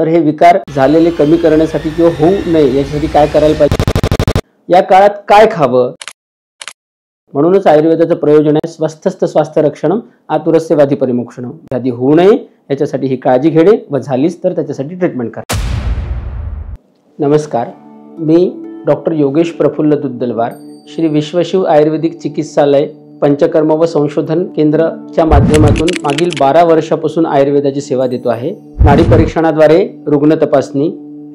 तर हे विकार झालेले कमी करण्यासाठी किंवा होऊ नये याच्यासाठी काय करायला पाहिजे, या काळात काय खावं, म्हणूनच आयुर्वेदाचं प्रयोजन आहे स्वस्थस्थ स्वास्थ्य रक्षणम आतुरस्य व्याधी परिमोक्षणम. व्याधी होऊ नये याच्यासाठी ही काळजी घेणे व झालीच तर त्याच्यासाठी ट्रीटमेंट करा. नमस्कार, मी डॉक्टर योगेश प्रफुल्ल दुद्दलवार, श्री विश्वशिव आयुर्वेदिक चिकित्सालय पंचकर्म व संशोधन केंद्रच्या माध्यमातून मागील 12 वर्षापासून आयुर्वेदाची सेवा देतो आहे. नाडी परीक्षणाद्वारे रुग्ण तपासणी,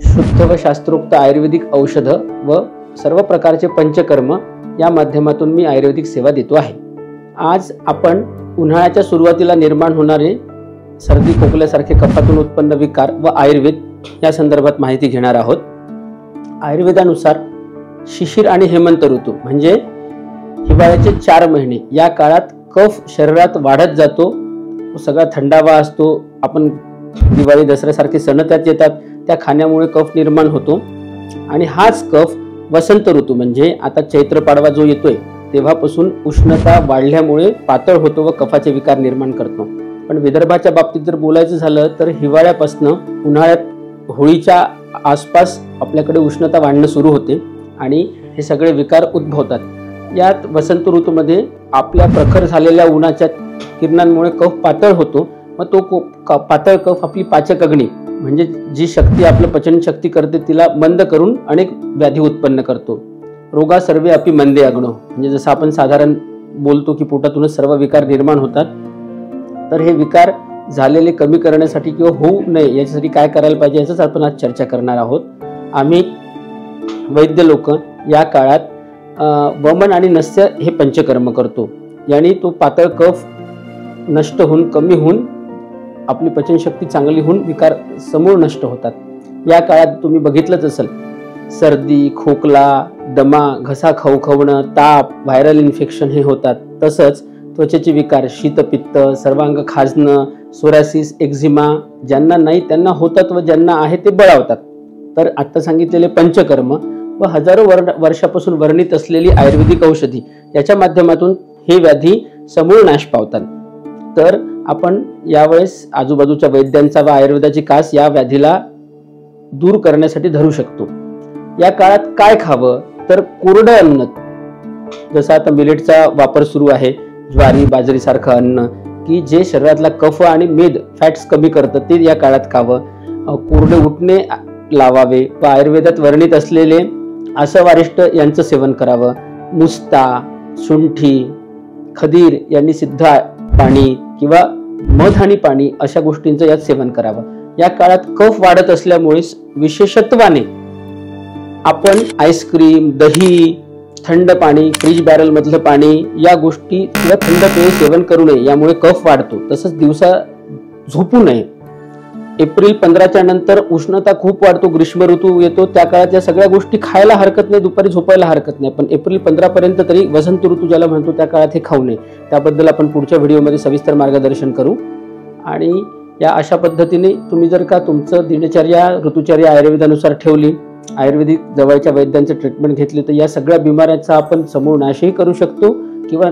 शुद्ध व शास्त्रोक्त आयुर्वेदिक औषधं व सर्व प्रकारचे पंचकर्म या माध्यमातून मी आयुर्वेदिक सेवा देतो आहे. आज आपण उन्हाळ्याच्या सुरुवातीला निर्माण होणारे सर्दी खोकल्यासारखे कफातून उत्पन्न विकार व आयुर्वेद या संदर्भात माहिती घेणार आहोत. आयुर्वेदानुसार शिशिर आणि हेमंत ऋतू म्हणजे हिवाळ्याचे 4 महिने, या काळात कफ शरीरात वाढत जातो, सगळा थंडावा असतो. आपण दिवाळी दसऱ्यासारखे सण त्यात येतात, त्या खाण्यामुळे कफ निर्माण होतो. आणि हाच कफ वसंत ऋतू म्हणजे आता चैत्र पाडवा जो येतोय तेव्हापासून उष्णता वाढल्यामुळे पातळ होतो व कफाचे विकार निर्माण करतो. पण विदर्भाच्या बाबतीत जर बोलायचं झालं तर हिवाळ्यापासून उन्हाळ्यात होळीच्या आसपास आपल्याकडे उष्णता वाढणं सुरू होते आणि हे सगळे विकार उद्भवतात. यात वसंत ऋतूमध्ये आपल्या प्रखर झालेल्या उन्हाच्या किरणांमुळे कफ पातळ होतो व तो पातळ कफ आपली पाचक अग्नी म्हणजे जी शक्ती आपलं पचन शक्ती करते तिला मंद करून अनेक व्याधी उत्पन्न करतो. रोगा सर्वे अपि मंदे अग्नो म्हणजे जसं आपण साधारण बोलतो की पोटातूनच सर्व विकार निर्माण होतात. तर हे विकार झालेले कमी करण्यासाठी किंवा होऊ नये याच्यासाठी काय करायला पाहिजे याचंच आपण आज चर्चा करणार आहोत. आम्ही वैद्य लोक या काळात वमन आणि नस्य हे पंचकर्म करतो. याने तो पातळ कफ नष्ट होऊन कमी होऊन आपली पचनशक्ती चांगली होऊन विकार समूळ नष्ट होतात. या काळात तुम्ही बघितलंच असेल, सर्दी खोकला दमा घसा खवखवणं ताप व्हायरल इन्फेक्शन हे होतात. तसंच त्वचेचे विकार शीतपित्त सर्वांग खाजणं सोरायसिस एक्झिमा ज्यांना नाही त्यांना होतात व ज्यांना आहे ते बळावतात. तर आता सांगितलेले पंचकर्म व हजारो वर्षापासून वर्णित असलेली आयुर्वेदिक औषधी याच्या माध्यमातून हे व्याधी समूळ नाश पावतात. तर आपण यावेळेस आजूबाजूच्या वैद्यांचा व आयुर्वेदाची कास या व्याधीला दूर करण्यासाठी धरू शकतो. या काळात काय खावं तर कोरडं अन्न, जसं आता मिलेटचा वापर सुरू आहे, ज्वारी बाजरी सारखं अन्न की जे शरीरातला कफ आणि मेद फॅट्स कमी करतं ते या काळात खावं. कोरडे उठणे लावावे व आयुर्वेदात वर्णित असलेले आसवारिष्ट यांचं सेवन करावं. मुस्ता शुंठी खदीर यांनी सिद्ध पाणी किंवा मध आणि पाणी अशा गोष्टींचं यात सेवन करावं. या काळात कफ वाढत असल्यामुळे विशेषत्वाने आपण आईस्क्रीम दही थंड पाणी फ्रीज बॅरल मधलं पाणी या गोष्टी किंवा थंड पेय सेवन करू नये, यामुळे कफ वाढतो. तसंच दिवसा झोपू नये. एप्रिल 15च्या नंतर उष्णता खूप वाढतो, ग्रीष्म ऋतू येतो, त्या काळात या सगळ्या गोष्टी खायला हरकत नाही, दुपारी झोपायला हरकत नाही. पण एप्रिल 15 पर्यंत तरी वसंत ऋतू ज्याला म्हणतो त्या काळात हे खाऊ नये. त्याबद्दल आपण पुढच्या व्हिडिओमध्ये सविस्तर मार्गदर्शन करू. आणि या अशा पद्धतीने तुम्ही जर का तुमचं दिनचर्या ऋतुचर्या आयुर्वेदानुसार ठेवली, आयुर्वेदिक जवळच्या वैद्यांचं ट्रीटमेंट घेतली तर या सगळ्या बिमाऱ्यांचा आपण समूळ नाशही करू शकतो किंवा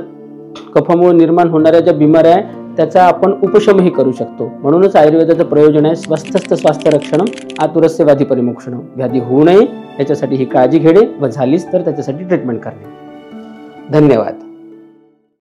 कफामुळे निर्माण होणाऱ्या ज्या बिमाऱ्या आहेत त्याचा आपण उपशमही करू शकतो. म्हणूनच आयुर्वेदाचं प्रयोजन आहे स्वस्थस्थ स्वास्थ्य रक्षणम आतुरस्य व्याधी परिमोक्षणम. व्याधी होऊ नये याच्यासाठी ही काळजी घेणे व झालीच तर त्याच्यासाठी ट्रीटमेंट करणे. धन्यवाद.